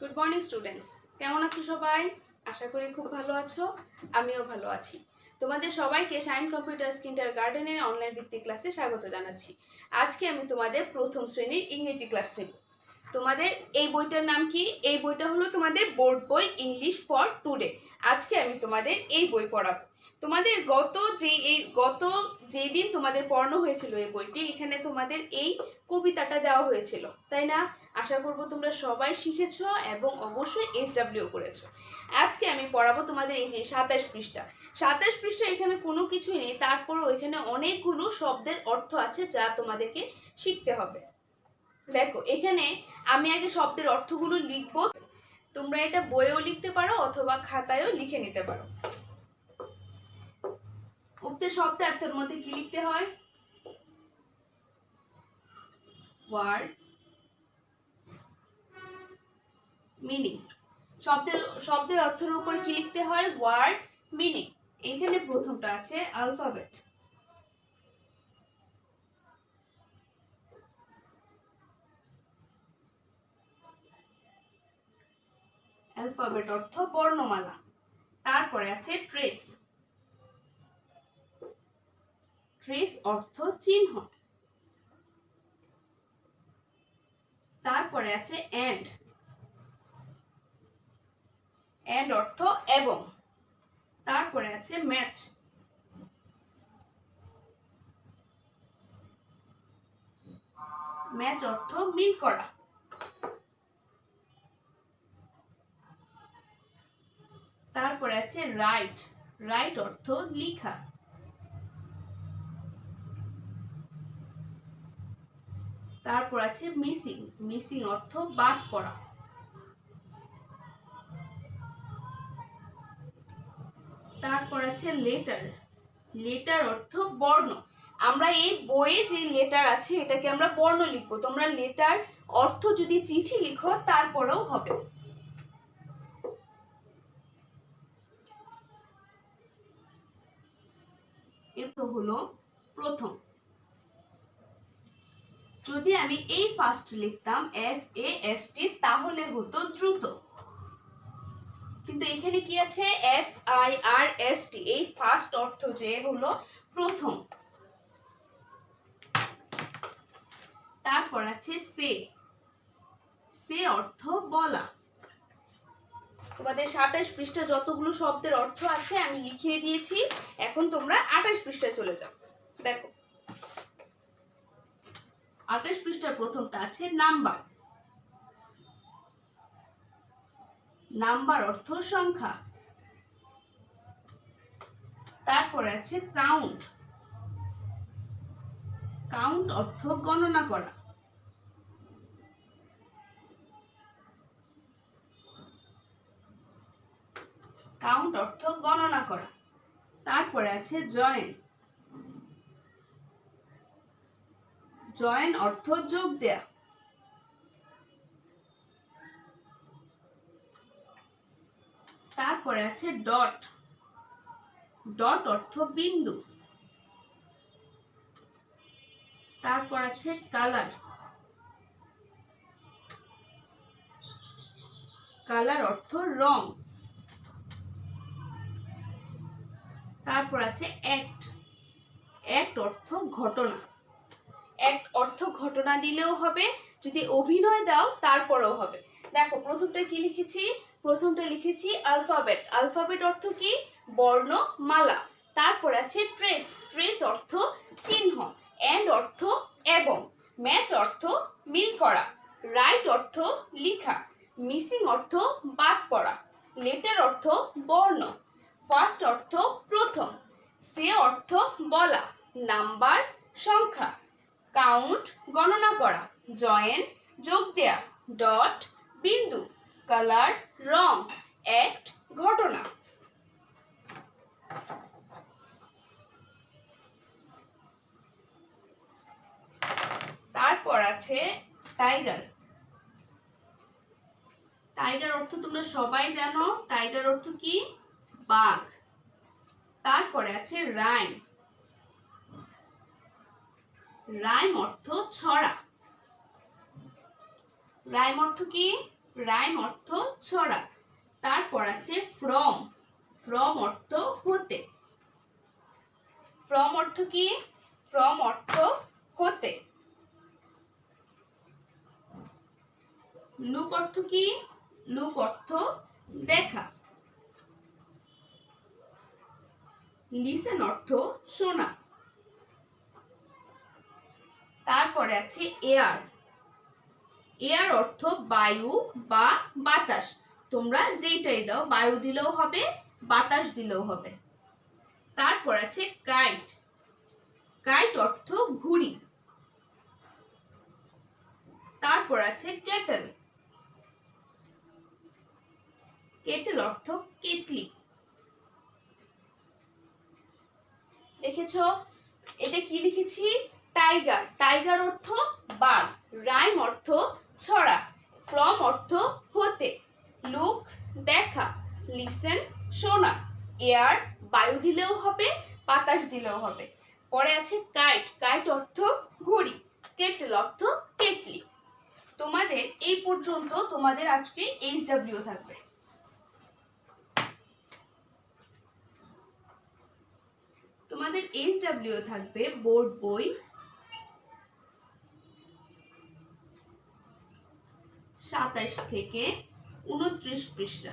Good morning students, কেমন আছো সবাই? আশা করি খুব ভালো আছো। আমিও ভালো আছি। তোমাদের সবাইকে শাইন কম্পিউটার্স কিন্ডারগার্টেনের অনলাইন ভিত্তিক ক্লাসে স্বাগত জানাচ্ছি। আজকে আমি তোমাদের প্রথম শ্রেণীর ইংরেজি ক্লাস নেব। তোমাদের এই বইটার নাম কি? এই বইটা হলো তোমাদের বোর্ড বই ইংলিশ ফর টুডে। আজকে আমি তোমাদের এই বই পড়াবো। তোমাদের গত যেদিন তোমাদের পড়ানো হয়েছিল এই বইটি, এখানে তোমাদের এই কবিতাটা দেওয়া হয়েছিল, তাই না? আশা করব তোমরা সবাই শিখেছো এবং অবশ্যই SW করেছো। আজকে আমি পড়াবো তোমাদের এই যে 27 পৃষ্ঠা। 27 পৃষ্ঠা এখানে কোনো কিছুই নেই, তারপরও এখানে অনেকগুলো শব্দের অর্থ আছে যা তোমাদেরকে শিখতে হবে। দেখো, এখানে আমি আগে শব্দের অর্থগুলো লিখবো। তোমরা এটা বইয়েও লিখতে পারো অথবা খাতায়ও লিখে নিতে পারো। উক্ত শব্দার্থের মধ্যে কি লিখতে হয়? Word meaning. শব্দের অর্থের উপর কি লিখতে হয়? Word meaning. এখানে প্রথমটা আছে অ্যালফাবেট। অ্যালফাবেট অর্থ বর্ণমালা। তারপরে আছে ট্রেস। ট্রেস অর্থ চিহ্ন। তারপরে আছে এন্ড। এন্ড অর্থ এবং। তারপরে আছে ম্যাচ। ম্যাচ অর্থ মিল করা। তারপরে আছে রাইট। রাইট অর্থ লেখা। তারপর আছে মিসিং। মিসিং অর্থ বাদ পড়া। তারপর আছে লেটার। লেটার অর্থ বর্ণ। আমরা এই বইয়ে যে লেটার আছে এটাকে আমরা বর্ণ লিখবো। তোমরা লেটার অর্থ যদি চিঠি লিখো তারপরেও হবে। এটা হলো প্রথম। যদি আমি এই ফার্স্ট লিখতাম FAST তাহলে হতো দ্রুত, কিন্তু এখানে কি আছে? FIRST। এই ফার্স্ট অর্থ যে হলো প্রথম। তারপর আছে সে। সে অর্থ বলা। তোমাদের 27 পৃষ্ঠা যতগুলো শব্দের অর্থ আছে আমি লিখিয়ে দিয়েছি। এখন তোমরা 28 পৃষ্ঠায় চলে যাও। দেখো, 28 পৃষ্ঠার প্রথমটা আছে নাম্বার। নাম্বার অর্থ সংখ্যা। তারপর আছে কাউন্ট। কাউন্ট অর্থ গণনা করা। কাউন্ট অর্থ গণনা করা। তারপরে আছে জয়েন। জয়েন অর্থ যোগ দেয়া। তারপরে আছে ডট। ডট অর্থ বিন্দু। তারপর আছে কালার। কালার অর্থ রং। তারপর আছে অ্যাক্ট। অ্যাক্ট অর্থ ঘটনা। অ্যাক্ট অর্থ ঘটনা দিলেও হবে, যদি অভিনয় দাও তারপরেও হবে। দেখো, প্রথমটা কি লিখেছি? প্রথমটা লিখেছি অ্যালফাবেট। অ্যালফাবেট অর্থ কি? বর্ণমালা। তারপর আছে ট্রেস। ট্রেস অর্থ চিহ্ন। এন্ড অর্থ এবং। ম্যাচ অর্থ মিল করা। রাইট অর্থ লেখা। মিসিং অর্থ বাদ পড়া। লেটার অর্থ বর্ণ। ফার্স্ট অর্থ প্রথম। সে অর্থ বলা। নাম্বার সংখ্যা। কাউন্ট গণনা করা। জয়েন যোগ দেয়া। ডট বিন্দু। কালার রং। অ্যাক্ট ঘটনা। তারপর আছে টাইগার। টাইগার অর্থ তোমরা সবাই জানো। টাইগার অর্থ কি? বাঘ। তারপরে আছে রাইম। রাইম অর্থ ছড়া। রাইম অর্থ কি? রাইম অর্থ ছড়া। তারপর আছে ফ্রম, ফ্রম অর্থ হতে। ফ্রম অর্থ কি? ফ্রম অর্থ হতে। লুক অর্থ কি? লুক অর্থ দেখা। লিসেন অর্থ শোনা। তারপরে আছে এয়ার, এয়ার অর্থ বায়ু বা বাতাস। তোমরা যেটাই দাও, বায়ু দিলেও হবে, বাতাস দিলেও হবে। তারপর আছে কাইট, কাইট অর্থ ঘুড়ি। তারপর আছে কেটল, কেটল অর্থ কেটলি। দেখেছো এটা কি লিখেছি? টাইগার, টাইগার অর্থ বাঘ। রাইম অর্থ ছড়া, ফ্রম অর্থ হতে, লুক দেখা, লিসেন শোনা, এয়ার বায়ু দিলেও হবে, বাতাস দিলেও হবে। পরে আছে কাইট, কাইট অর্থ ঘড়ি, কেটল অর্থ কেটলি। তোমাদের এই পর্যন্ত তোমাদের আজকে HW থাকবে। তোমাদের HW থাকবে বোর্ড বই 27 থেকে 29 পৃষ্ঠা।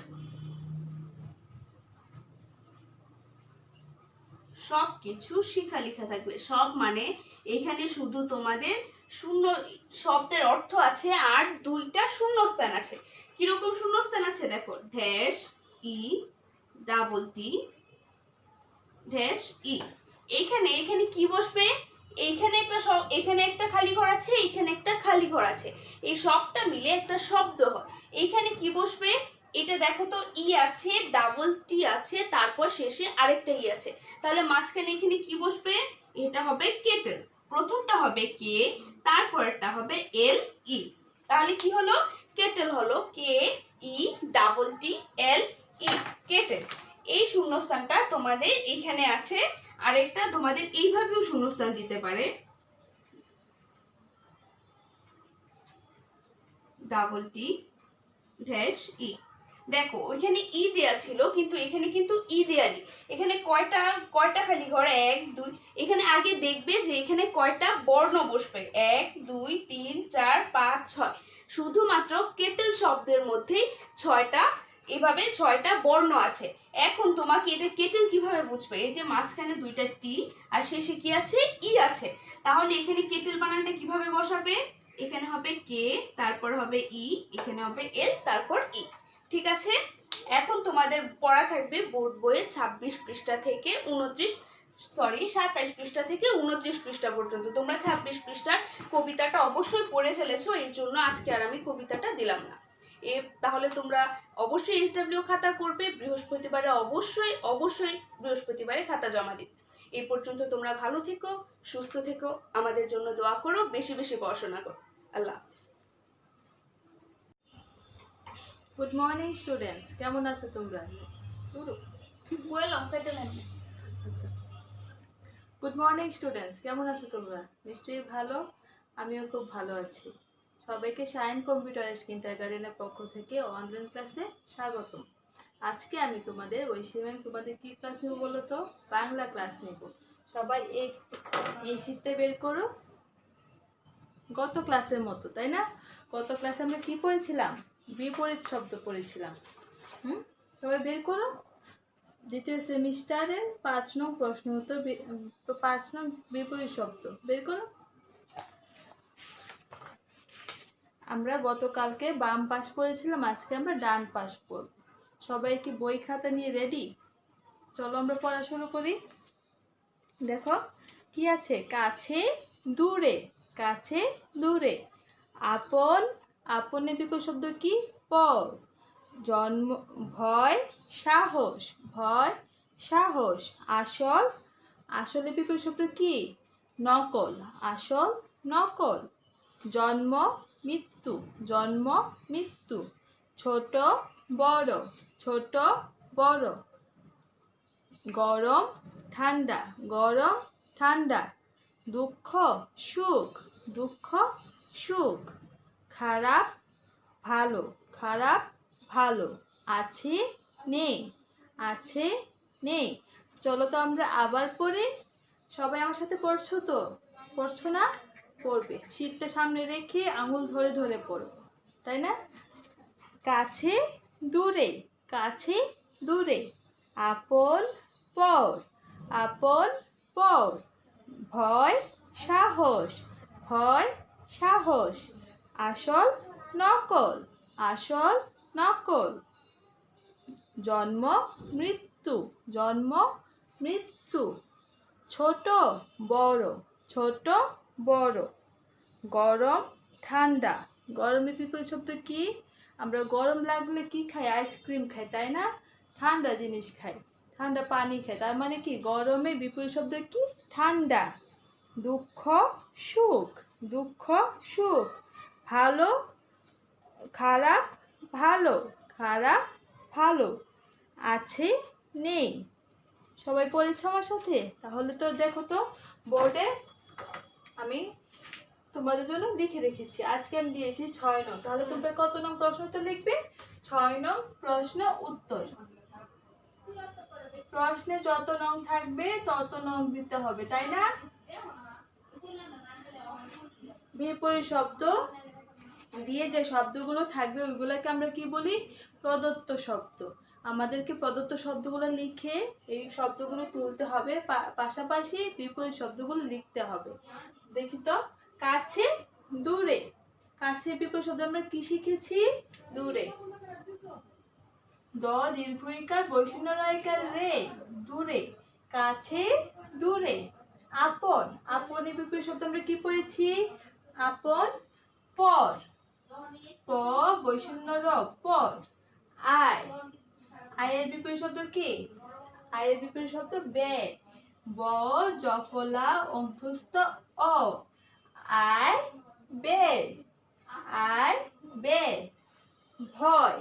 সব কিছু শিখা লেখা থাকবে। সব মানে এখানে শুধু তোমাদের শূন্য শব্দের অর্থ আছে আর দুইটা শূন্যস্থান আছে। কিরকম শূন্যস্থান আছে দেখো, dash E double T dash E. এইখানে এখানে কি বসবে? এইখানে একটা এখানে একটা খালি ঘর আছে, এইখানে একটা খালি ঘর আছে, এই সবটা মিলে একটা শব্দ হয়। এইখানে কি বসবে? এটা দেখো তো ই আছে, ডাবল টি আছে, তারপর শেষে আরেকটা ই আছে, তাহলে মাঝখানে এখানে কি বসবে? এটা হবে কেটেল। প্রথমটা হবে কে, তারপরটা হবে এল ই, তাহলে কি হলো? কেটেল হলো কে ই ডাবল টি এল ই, কেটেল। এই শূন্যস্থানটা তোমাদের এখানে আছে। আরেকটা তোমাদের এইভাবেও শূন্যস্থান দিতে পারে, ডাবল টি ড্যাশ ই। দেখো ওইখানে ই দেয়া ছিল, কিন্তু এখানে কিন্তু ই দেয়া নেই। এখানে কয়টা কয়টা খালি ঘর? 1 2। এখানে আগে দেখবে যে এখানে কয়টা বর্ণ বসবে, 1 2 3 4 5 6। শুধুমাত্র কেটেল শব্দের মধ্যেই 6টা, এভাবে 6টা বর্ণ আছে। এখন তোমাকে এটা কেটেল কিভাবে বুঝবে? এই যে মাঝখানে দুইটা টি আর শেষে কি আছে? ই আছে। তাহলে এখানে কেটেল বানানটা কিভাবে বসাবে? এখানে হবে কে, তারপর হবে ই, এখানে হবে এল, তারপর ই। ঠিক আছে? এখন তোমাদের পড়া থাকবে বোর্ড বইয়ে 26 পৃষ্ঠা থেকে 27 পৃষ্ঠা থেকে 29 পৃষ্ঠা পর্যন্ত। তোমরা 26 পৃষ্ঠার কবিতাটা অবশ্যই পড়ে ফেলেছো, এই জন্য আজকে আর আমি কবিতাটা দিলাম না। তাহলে তোমরা অবশ্যই HW খাতা করবে। বৃহস্পতিবারে অবশ্যই বৃহস্পতিবারে খাতা জমা দিবে। এই পর্যন্ত তোমরা ভালো থেকো, সুস্থ থেকো, আমাদের জন্য দোয়া করো, বেশি বেশি পড়াশোনা করো। আল্লাহ হাফিজ। গুড মর্নিং স্টুডেন্টস, কেমন আছো তোমরা? আচ্ছা, গুড মর্নিং স্টুডেন্টস, কেমন আছো তোমরা? নিশ্চয়ই ভালো, আমিও খুব ভালো আছি। সবাইকে শাইন কম্পিউটার কিন্ডারগার্টেনের পক্ষ থেকে অনলাইন ক্লাসে স্বাগতম। আজকে আমি তোমাদের তোমাদের কি ক্লাস নেব বলো তো? বাংলা ক্লাস নেব। সবাই এই শীটটা বের করো। গত ক্লাসের মতো, তাই না? গত ক্লাসে আমরা কি পড়েছিলাম? বিপরীত শব্দ পড়েছিলাম। সবাই বের করো। দ্বিতীয় সেমিস্টারের 5 নং প্রশ্ন উত্তর, 5 নং বিপরীত শব্দ বের করো। আমরা গতকালকে বাম পাশ পড়েছিলাম, আজকে আমরা ডান পাশ পড়ব। সবাই কি বই খাতা নিয়ে রেডি? চলো আমরা পড়া শুরু করি। দেখো কি আছে? কাছে দূরে, কাছে দূরে। আপন, আপনের বিপরীত শব্দ কি? পর। জন্ম, ভয় সাহস, ভয় সাহস। আসল, আসলের বিপরীত শব্দ কি? নকল, আসল নকল। জন্ম মৃত্যু, জন্ম মৃত্যু। ছোট বড়, ছোট বড়। গরম ঠান্ডা, গরম ঠান্ডা। দুঃখ সুখ, দুঃখ সুখ। খারাপ ভালো, খারাপ ভালো, আছে নেই, আছে নেই। চলো তো আমরা আবার পড়ি। সবাই আমার সাথে পড়ছো তো? পড়ছো না? পড়বে। শীতটা সামনে রেখে আঙুল ধরে ধরে পড়বো, তাই না? কাছে দূরে, কাছে দূরে, আপন পর, আপন পর, ভয় সাহস, ভয় সাহস, আসল নকল, আসল নকল, জন্ম মৃত্যু, জন্ম মৃত্যু, ছোট বড়, ছোট বড়, গরম ঠান্ডা। গরমের বিপরীত শব্দ কি? আমরা গরম লাগলে কি খাই? আইসক্রিম খাই, তাই না? ঠান্ডা জিনিস খাই, ঠান্ডা পানি খাই। তার মানে কি গরমের বিপরীত শব্দ কি? ঠান্ডা। দুঃখ সুখ, দুঃখ সুখ, ভালো খারাপ ভালো, খারাপ ভালো, আছে নেই। সবাই পড়েছো আমার সাথে? তাহলে তো দেখো তো বোর্ডে আমি তোমাদের জন্য লিখে রেখেছি। আজকে আমি দিয়েছি 6 নং। তাহলে তোমরা কত নং প্রশ্ন উত্তর লিখবে? 6 নং প্রশ্ন উত্তর। প্রশ্নে যত নং থাকবে তত নং দিতে হবে, তাই না? বিপরীত শব্দ দিয়ে যে শব্দগুলো থাকবে ওইগুলোকে আমরা কি বলি? প্রদত্ত শব্দ। আমাদেরকে প্রদত্ত শব্দগুলো লিখে এই শব্দগুলো তুলতে হবে, পাশাপাশি বিপরীত শব্দগুলো লিখতে হবে। দেখি তো, কাছে দূরে, কাছে বিপরীত শব্দ আমরা কি শিখেছি? দূরে। দ দীর্ঘইকার বৈষণ্য রয়কার রে, দূরে, কাছে দূরে। আপন, আপনের বিপরীত শব্দ আমরা কি পড়েছি? আপন পর, প বৈষণ্য র পর। আয়, আয়ের বিপরীত শব্দ কি? আয়ের বিপরীত শব্দ ব্যয়, ব জফলা অন্ত্যস্ত অ, আয় ব্যয়, আয় ব্যয়। ভয়,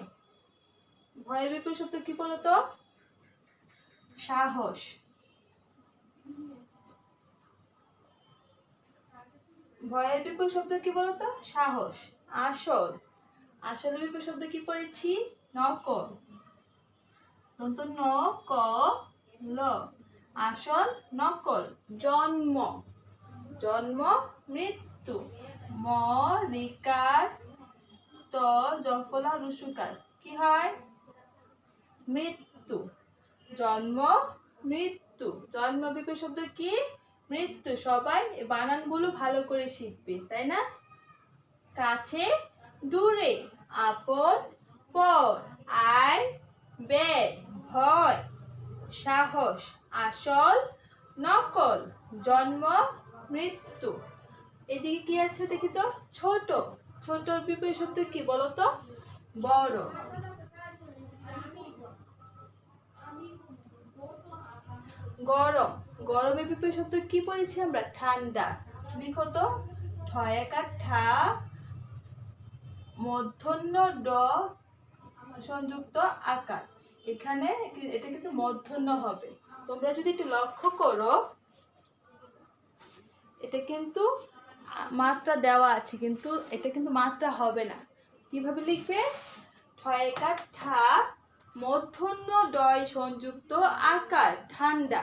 ভয়ের বিপরীত শব্দ কি বলতো? সাহস। ভয়ের বিপরীত শব্দ কি বলতো? সাহস। আসল, আসলের বিপরীত শব্দ কি পড়েছি? নকল। দন্ত ন ক ল, আসল নকল। জন্ম, জন্ম মৃত্যু, ম রিকার ত জফলা রুসুকার কি হয়? মৃত্যু। জন্ম মৃত্যু, জন্ম বিপরীত শব্দ কি? মৃত্যু। সবাই বানানগুলো ভালো করে শিখবে, তাই না? কাছে দূরে, আপন পর, আয় ব্যয়, ভয় সাহস, আসল নকল, জন্ম মৃত্যু। এদিকে কি আছে দেখি তো? ছোট, ছোটর বিপরীত শব্দ কি বলতো? বড়। গরম, গরমের বিপরীত শব্দ কি পড়েছি আমরা? ঠান্ডা। লিখো তো, ঠয়াকার ঠা মূর্ধন্য ড সংযুক্ত আকার। এখানে এটা কিন্তু মূর্ধন্য হবে। তোমরা যদি একটু লক্ষ্য করো, এটা কিন্তু মাত্রা দেওয়া আছে, কিন্তু এটা কিন্তু মাত্রা হবে না। কিভাবে লিখবে? ঠয়াকার ঠা মূর্ধন্য ডয় সংযুক্ত আকার ঠান্ডা,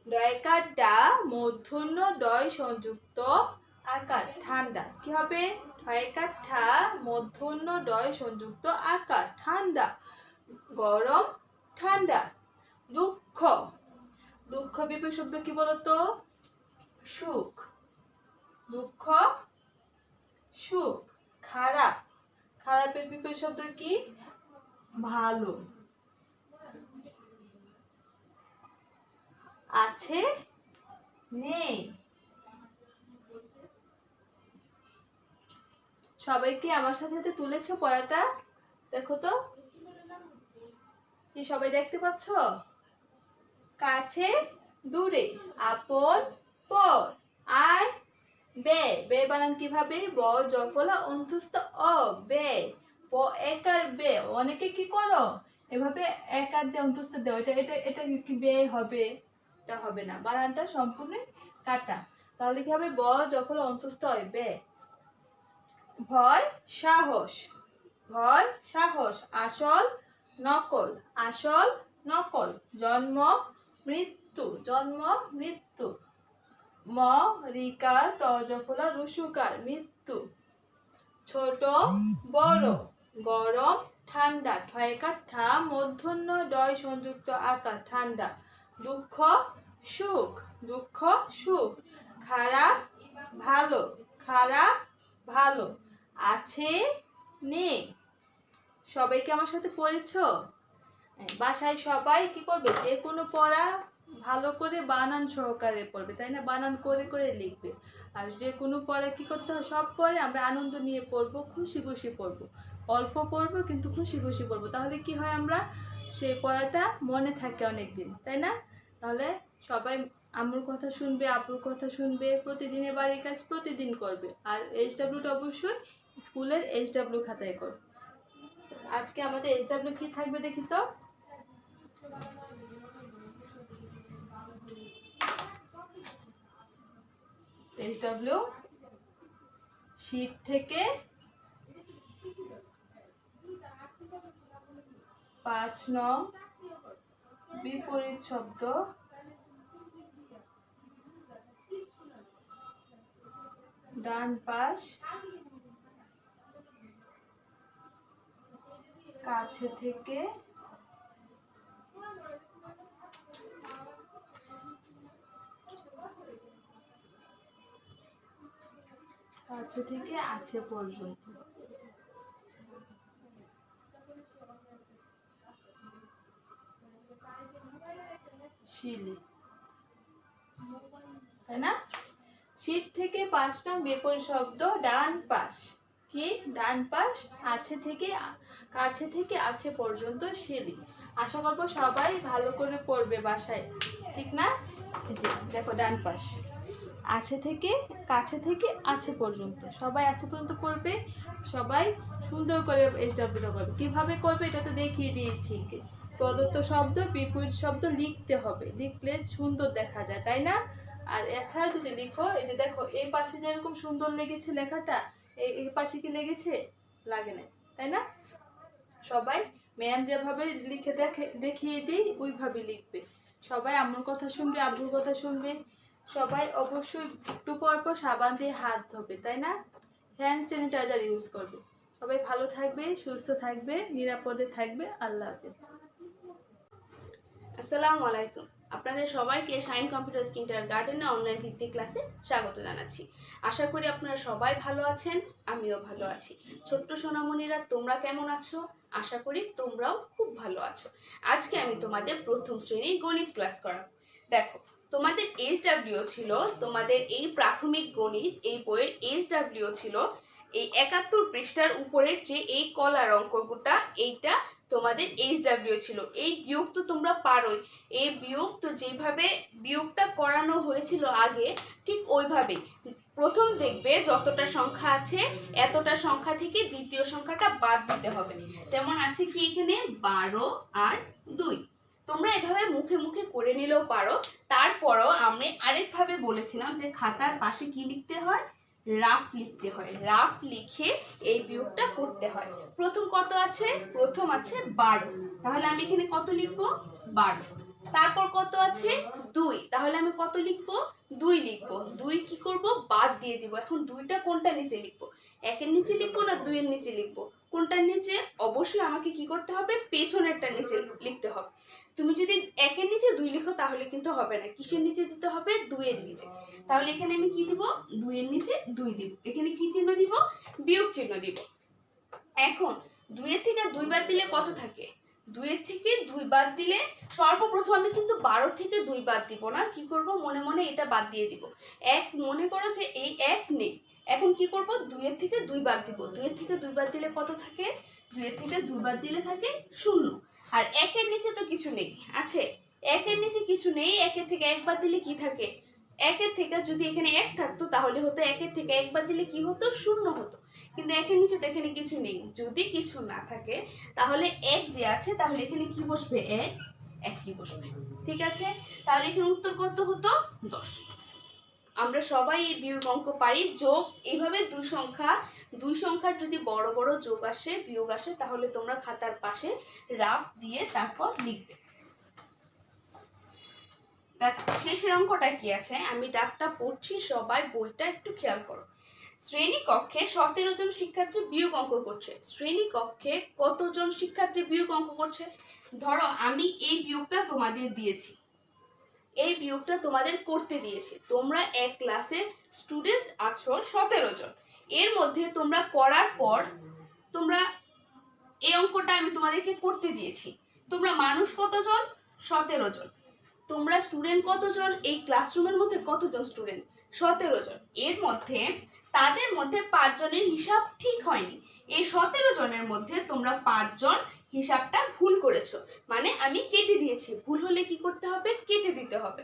ডয়কার ডা মূর্ধন্য ডয় সংযুক্ত আকার ঠান্ডা। কি হবে? ঠয়কার ঠা মূর্ধন্য ডয় সংযুক্ত আকার ঠান্ডা, গরম ঠান্ডা। দুঃখ, দুঃখ বিপরীত শব্দ কি বলতো? সুখ, দুঃখ সুখ। খারাপ, খারাপের বিপরীত শব্দ কি? ভালো। আছে নেই। সবাই কি আমার সাথে তুলেছো পড়াটা? দেখো তো, কি সবাই দেখতে পাচ্ছ? কাছে দূরে, আপন পর, আয় ব্যয়। ব্যয় বানান কিভাবে? ব জফলা অন্ত্যস্ত অ, ব্যয়, ব একার ব্যয়। অনেকে কি করো এভাবে একার দিয়ে অন্ত্যস্ত দেও, এটা এটা এটা কি ব্যয় হবে? এটা হবে না, বানানটা সম্পূর্ণ কাটা। তাহলে কি হবে? ব জফলা অন্ত্যস্ত হয় ব্যয়। ভয় সাহস, ভয় সাহস, আসল নকল, আসল নকল, জন্ম মৃত্যু, জন্ম মৃত্যু, ম রিকার তজফলা রুসুকার, মৃত্যু, ছোট বড়, গরম ঠান্ডা, ঠয়কার ঠা মূর্ধন্য ডয় সংযুক্ত আকার, ঠান্ডা, দুঃখ সুখ, দুঃখ সুখ, খারাপ ভালো, খারাপ ভালো, আছে নেই। সবাইকে আমার সাথে পড়েছো? বাসায় সবাই কি করবে, যে কোনো পড়া ভালো করে বানান সহকারে পড়বে, তাই না? বানান করে করে লিখবে। আর যে কোনো পড়া কি করতে হয়, সব পড়ে আমরা আনন্দ নিয়ে পড়বো, খুশি খুশি পড়বো, অল্প পড়বো কিন্তু খুশি খুশি পড়বো। তাহলে কি হয়, আমরা সেই পড়াটা মনে থাকে অনেক দিন, তাই না? তাহলে সবাই আম্মুর কথা শুনবে, আব্বুর কথা শুনবে, প্রতিদিনের বাড়ির কাজ প্রতিদিন করবে। আর HWটা অবশ্যই স্কুলের HW খাতায় করবে। আজকে আমাদের HW কি থাকবে দেখি তো। HW শীত থেকে 5 নং বিপরীত শব্দ, ডান পাশ, কাছে থেকে, কাছে থেকে আছে পর্যন্ত। শিলি, তাই না? শীত থেকে 5 নং বিপরীত শব্দ, ডান পাশ, কি ডান পাশ, আছে থেকে কাছে থেকে আছে পর্যন্ত, শিলি। আশা করবো সবাই ভালো করে পড়বে বাসায়, ঠিক না? দেখো ডান পাশ, আছে থেকে কাছে থেকে আছে পর্যন্ত, সবাই আছে পর্যন্ত পড়বে। সবাই সুন্দর করে HWটা করবে। কিভাবে করবে এটা তো দেখিয়ে দিয়েছি। প্রদত্ত শব্দ বিপরীত শব্দ লিখতে হবে, লিখলে সুন্দর দেখা যায়, তাই না? আর এছাড়া যদি লিখো, এই যে দেখো এই পাশে যেরকম সুন্দর লেগেছে লেখাটা, এই পাশে কি লেগেছে? লাগে না, তাই না? সবাই ম্যাম যেভাবে লিখে দেখিয়ে দিই ওইভাবে লিখবে। সবাই আম্মুর কথা শুনবে, আব্বুর কথা শুনবে। সবাই অবশ্যই একটু পর পর সাবান দিয়ে হাত ধোবে, তাই না? হ্যান্ড স্যানিটাইজার ইউজ করবে। সবাই ভালো থাকবে, সুস্থ থাকবে, নিরাপদে থাকবে। আল্লাহ হাফেজ। আসসালামু আলাইকুম। আপনাদের সবাইকে শাইন কম্পিউটার কিন্ডারগার্টেনের অনলাইন ভিত্তিক ক্লাসে স্বাগত জানাচ্ছি। আশা করি আপনারা সবাই ভালো আছেন, আমিও ভালো আছি। ছোট্ট সোনামণিরা, তোমরা কেমন আছো? আশা করি তোমরাও খুব ভালো আছো। আজকে আমি তোমাদের প্রথম শ্রেণীর গণিত ক্লাস করাবো। দেখো, তোমাদের HW ছিল, তোমাদের এই প্রাথমিক গণিত এই বইয়ের HW ছিল এই 71 পৃষ্ঠার উপরের যে এই কলার অঙ্কটা, এইটা তোমাদের HW ছিল। এই বিয়োগ তো তোমরা পারোই, এই বিয়োগ তো যেভাবে বিয়োগটা করানো হয়েছিল আগে, ঠিক ওইভাবেই প্রথম দেখবে যতটা সংখ্যা আছে এতটা সংখ্যা থেকে দ্বিতীয় সংখ্যাটা বাদ দিতে হবে। যেমন আছে কি এখানে 12 আর 2, তোমরা এভাবে মুখে মুখে করে নিলেও পারো। তারপরও আমি আরেকভাবে বলেছিলাম যে খাতার পাশে কি লিখতে হয়, রাফ লিখতে হয়। রাফ লিখে এই বিয়োগটা করতে হয়। প্রথম কত আছে? প্রথম আছে 12, তাহলে আমি এখানে কত লিখবো? 12। তারপর কত আছে? 2, তাহলে আমি কত লিখবো? 2 লিখবো। 2 কি করব? বাদ দিয়ে দিব। এখন 2টা কোনটা নিচে লিখবো? 1-এর নিচে লিখবো না 2-এর নিচে লিখবো? কোনটার নিচে? অবশ্যই আমাকে কি করতে হবে? পেছনেরটা নিচে লিখতে হবে। তুমি যদি 1-এর নিচে 2 লিখো তাহলে কিন্তু হবে না। কিসের নিচে দিতে হবে? 2-এর নিচে। তাহলে এখানে আমি কি দিব? 2-এর নিচে 2 দিব। এখানে কি চিহ্ন দিব? বিয়োগ চিহ্ন দিব। এখন 2-এর থেকে 2 বাদ দিলে কত থাকে? 2-এর থেকে 2 বাদ দিলে সর্বপ্রথম আমি কিন্তু 12 থেকে 2 বাদ দিব না, কি করব? মনে মনে এটা বাদ দিয়ে দিব। 1 মনে করো যে এই 1 নেই, এখন কি করব? 2-এর থেকে 2 বাদ দিব। 2-এর থেকে 2 বাদ দিলে কত থাকে? 2-এর থেকে 2 বাদ দিলে থাকে 0। আর 1-এর নিচে তো কিছু নেই, আছে? 1-এর নিচে কিছু নেই, 1-এর থেকে 1 বাদ দিলে কি থাকে? 1-এর থেকে যদি এখানে 1 থাকতো তাহলে হতো 1-এর থেকে 1 বাদ দিলে কি হতো? 0 হতো। কিন্তু 1-এর নিচে তো এখানে কিছু নেই। যদি কিছু না থাকে তাহলে 1 যে আছে তাহলে এখানে কি বসবে? 1 কি বসবে, ঠিক আছে? তাহলে এখানে উত্তর কত হতো? 10। আমরা সবাই এই বিয়োগ অঙ্ক পারি। যোগ এইভাবে দুই সংখ্যার যদি বড় বড় যোগ আসে বিয়োগ আসে তাহলে তোমরা খাতার পাশে রাফ দিয়ে তারপর লিখবে। দেখো শেষের অঙ্কটা কি আছে, আমি ডাকটা পড়ছি, সবাই বইটা একটু খেয়াল করো। শ্রেণীকক্ষে 17 জন শিক্ষার্থী বিয়োগ অঙ্ক করছে। শ্রেণীকক্ষে কতজন শিক্ষার্থী বিয়োগ অঙ্ক করছে? ধরো আমি এই বিয়োগটা তোমাদের দিয়েছি, এই বিয়োগটা তোমাদের করতে দিয়েছি। তোমরা এক ক্লাসে স্টুডেন্টস আছো 17 জন। এর মধ্যে তোমরা করার পর তোমরা এই অঙ্কটা আমি তোমাদেরকে করতে দিয়েছি। তোমরা মানুষ কতজন? 17 জন। তোমরা স্টুডেন্ট কতজন? এই ক্লাসরুমের মধ্যে কতজন স্টুডেন্ট? 17 জন। এর মধ্যে তাদের মধ্যে 5 জনের হিসাব ঠিক হয়নি। এই 17 জনের মধ্যে তোমরা 5 জন হিসাবটা ভুল করেছো, মানে আমি কেটে দিয়েছি। ভুল হলে কি করতে হবে? কেটে দিতে হবে।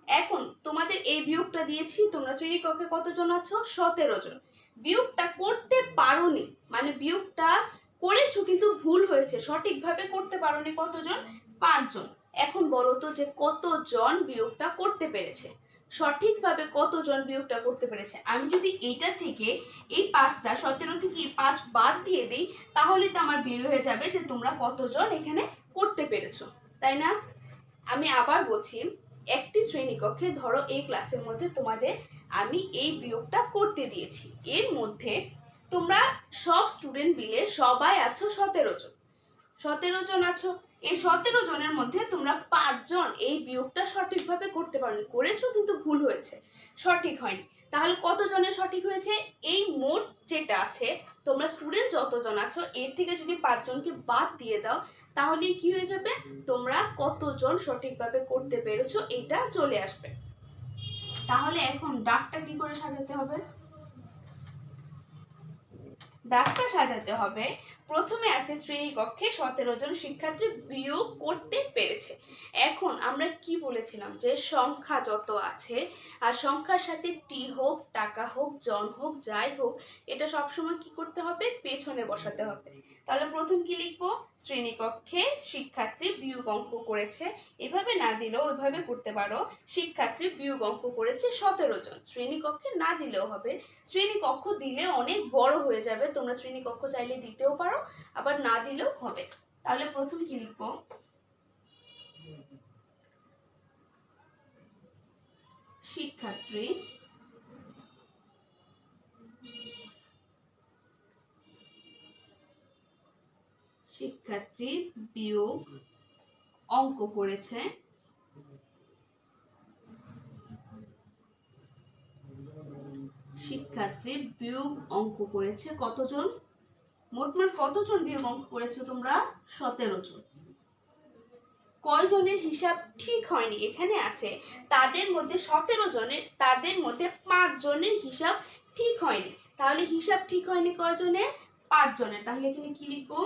এখন তোমাদের এই বিয়োগটা দিয়েছি, তোমরা শ্রেণীকক্ষে কতজন আছো? 17 জন। বিয়োগটা করতে পারোনি, মানে বিয়োগটা করেছো কিন্তু ভুল হয়েছে, সঠিকভাবে করতে পারোনি কতজন? 5 জন। এখন বলো তো যে কতজন বিয়োগটা করতে পেরেছে, সঠিকভাবে কতজন বিয়োগটা করতে পেরেছে। আমি যদি এইটা থেকে এই 5টা 17 থেকে 5 বাদ দিয়ে দিই তাহলে তো আমার বের হয়ে যাবে যে তোমরা কতজন এখানে করতে পেরেছো, তাই না? আমি আবার বলছি, একটি শ্রেণীকক্ষে ধরো এই ক্লাসের মধ্যে তোমাদের আমি এই বিয়োগটা করতে দিয়েছি। এর মধ্যে তোমরা সব স্টুডেন্ট মিলে সবাই আছো 17 জন। 17 জন আছো, এই 17 জনের মধ্যে তোমরা 5 জন এই বিয়োগটা সঠিকভাবে করতে পারোনি, করেছো কিন্তু ভুল হয়েছে, সঠিক হয়নি। তাহলে কত জনের সঠিক হয়েছে? এই মোট যেটা আছে, তোমরা স্টুডেন্ট যতজন আছো এর থেকে যদি 5 জনকে বাদ দিয়ে দাও তাহলে কি হয়ে যাবে? তোমরা কতজন সঠিকভাবে করতে পেরেছো এটা চলে আসবে। তাহলে এখন দাগটা কি করে সাজাতে হবে? দাগটা সাজাতে হবে, প্রথমে আছে শ্রেণীকক্ষে 17 জন শিক্ষার্থী বিয়োগ করতে পেরেছে। এখন আমরা কি বলেছিলাম যে সংখ্যা যত আছে আর সংখ্যার সাথে টি হোক, টাকা হোক, জন হোক, যাই হোক, এটা সবসময় কি করতে হবে? পেছনে বসাতে হবে। তাহলে প্রথম কি লিখবো? শ্রেণীকক্ষে শিক্ষার্থী বিয়োগ অঙ্ক করেছে। এভাবে না দিলেও ওইভাবে করতে পারো, শিক্ষার্থী বিয়োগ অঙ্ক করেছে 17 জন। শ্রেণীকক্ষে না দিলেও হবে, শ্রেণীকক্ষ দিলে অনেক বড় হয়ে যাবে, তোমরা শ্রেণীকক্ষ চাইলে দিতেও পারো আবার না দিলেও হবে। তাহলে প্রথম কি লিখবো? শিক্ষার্থী বিয়োগ অঙ্ক করেছে। শিক্ষার্থী বিয়োগ অঙ্ক করেছে কতজন? মোটমাট কতজন বিয়োগ অঙ্ক করেছো তোমরা? 17 জন। কয়জনের হিসাব ঠিক হয়নি এখানে আছে, তাদের মধ্যে 17 জনের, তাদের মধ্যে 5 জনের হিসাব ঠিক হয়নি। তাহলে হিসাব ঠিক হয়নি কয়জনের? 5 জনের। তাহলে এখানে কি লিখবো?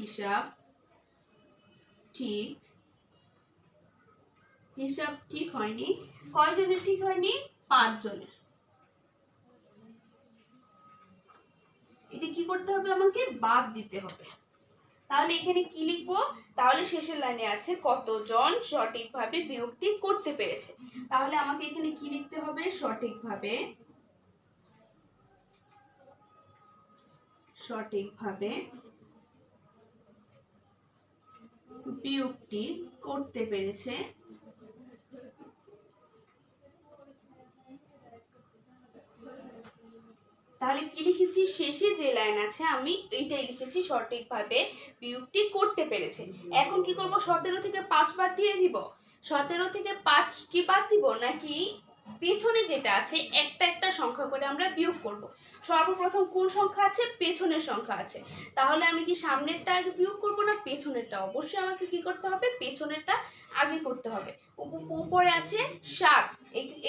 হিসাব ঠিক হয়নি। কয়জনের ঠিক হয়নি? 5 জনের। এটা কি করতে হবে? আমাকে বাদ দিতে হবে। তাহলে এখানে কি লিখবো? তাহলে শেষের লাইনে আছে কতজন সঠিকভাবে বিয়োগটি করতে পেরেছে। তাহলে আমাকে এখানে কি লিখতে হবে? সঠিকভাবে বিয়োগটি করতে পেরেছে। তাহলে কি লিখেছি? শেষে যে লাইন আছে আমি এইটাই লিখেছি, সঠিকভাবে বিয়োগটি করতে পেরেছে। এখন কি করব? 17 থেকে 5 বাদ দিয়ে দিব। 17 থেকে 5 কি বাদ দিব, নাকি পেছনে যেটা আছে একটা একটা সংখ্যা করে আমরা বিয়োগ করব? সর্বপ্রথম কোন সংখ্যা আছে? পেছনের সংখ্যা আছে। তাহলে আমি কি সামনেরটা আগে বিয়োগ করব না পেছনেরটা? অবশ্যই আমাকে কি করতে হবে? পেছনেরটা আগে করতে হবে। উপরে আছে 7,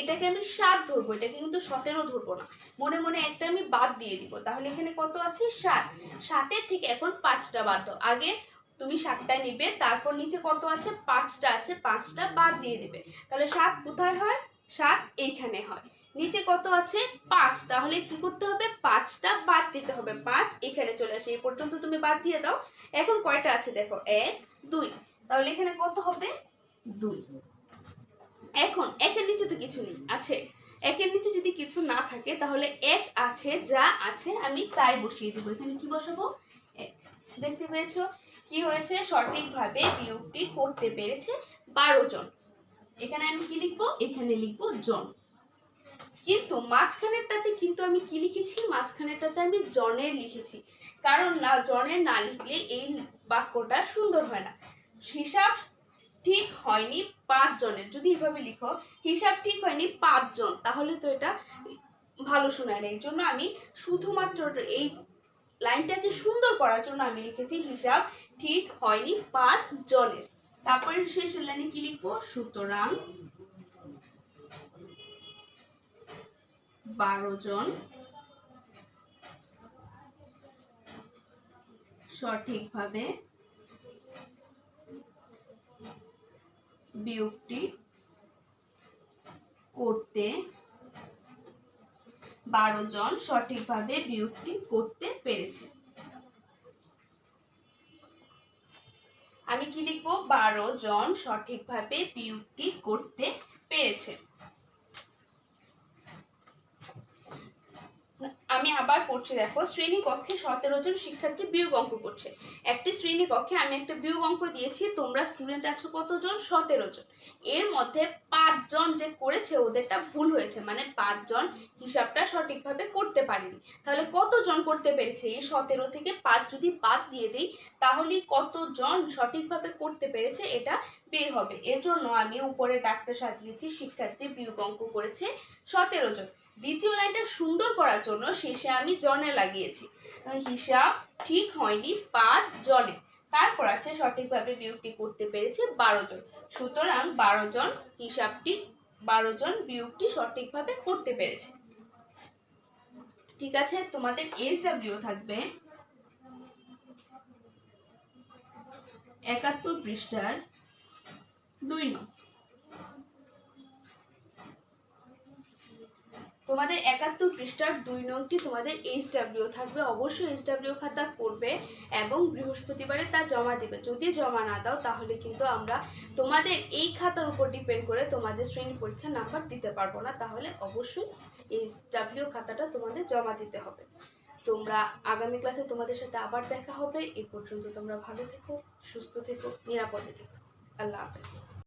এটাকে আমি 7 ধরবো, এটাকে কিন্তু 17 ধরবো না। মনে মনে একটা আমি বাদ দিয়ে দিব। তাহলে এখানে কত আছে? 7। 7-এর থেকে এখন 5টা বাদ দাও। আগে তুমি 7টা নিবে, তারপর নিচে কত আছে? 5টা আছে, 5টা বাদ দিয়ে দিবে। তাহলে 7 কোথায় হয়? 7 এইখানে হয়। নিচে কত আছে? 5। তাহলে কি করতে হবে? 5টা বাদ দিতে হবে। 5 এখানে চলে আসে, এই পর্যন্ত তুমি বাদ দিয়ে দাও। এখন কয়টা আছে দেখো? 1 2। তাহলে এখানে কত হবে? 2। এখন একের নিচে তো কিছু নেই, আছে একের নিচে যদি কিছু না থাকে তাহলে এক আছে, যা আছে আমি তাই বসিয়ে দেবো। এখানে কি বসাবো? এক। দেখতে পেরেছো কি হয়েছে? সঠিকভাবে বিয়োগটি করতে পেরেছে 12 জন। এখানে আমি কি লিখবো? এখানে লিখবো জন। কিন্তু মাঝখানেরটাতে কিন্তু আমি কি লিখেছি? মাঝখানেরটাতে আমি জনের লিখেছি, কারণ না জনের না লিখলে এই বাক্যটা সুন্দর হয় না। হিসাব ঠিক হয়নি 5 জনের, যদি এভাবে লিখো হিসাব ঠিক হয়নি 5 জন, তাহলে তো এটা ভালো শোনায় না। এর জন্য আমি শুধুমাত্র এই লাইনটাকে সুন্দর করার জন্য আমি লিখেছি হিসাব ঠিক হয়নি 5 জনের। তারপরে শেষের লাইনে কি লিখবো? সুতরাং 12 জন সঠিকভাবে বিয়োগটি করতে 12 জন সঠিকভাবে বিয়োগটি করতে পেরেছে। আমি কি লিখবো? 12 জন সঠিকভাবে বিয়োগটি করতে পেরেছে। আমি আবার পড়ছি, দেখো শ্রেণী কক্ষে 17 জন শিক্ষার্থী বিয়োগ অঙ্ক করছে। একটি শ্রেণী কক্ষে আমি একটা বিয়োগ অঙ্ক দিয়েছি, তোমরা স্টুডেন্ট আছো কতজন? 17 জন। এর মধ্যে 5 জন যে করেছে ওদেরটা ভুল হয়েছে, মানে 5 জন হিসাবটা সঠিকভাবে করতে পারেনি। তাহলে কতজন করতে পেরেছে? এই 17 থেকে 5 যদি বাদ দিয়ে দিই তাহলে কতজন সঠিকভাবে করতে পেরেছে এটা বের হবে। এর জন্য আমি উপরে ডাকটা সাজিয়েছি, শিক্ষার্থী বিয়োগ অঙ্ক করেছে 17 জন। দ্বিতীয় লাইনটা সুন্দর করার জন্য শেষে আমি জনে লাগিয়েছি, হিসাব ঠিক হয়নি 5 জনে। তারপর আছে সঠিকভাবে বিয়োগটি করতে পেরেছে 12 জন। সুতরাং 12 জন হিসাবটি 12 জন বিয়োগটি সঠিকভাবে করতে পেরেছে। ঠিক আছে, তোমাদের SW থাকবে 71 পৃষ্ঠার 2 নং। তোমাদের 71 পৃষ্ঠার 2 নংটি তোমাদের SW থাকবে। অবশ্যই SW খাতা করবে এবং বৃহস্পতিবারে তা জমা দিবে। যদি জমা না দাও তাহলে কিন্তু আমরা তোমাদের এই খাতার উপর ডিপেন্ড করে তোমাদের শ্রেণী পরীক্ষা নাম্বার দিতে পারবো না। তাহলে অবশ্যই SW খাতাটা তোমাদের জমা দিতে হবে। তোমরা আগামী ক্লাসে তোমাদের সাথে আবার দেখা হবে। এই পর্যন্ত তোমরা ভালো থেকো, সুস্থ থেকো, নিরাপদে থেকো। আল্লাহ হাফেজ।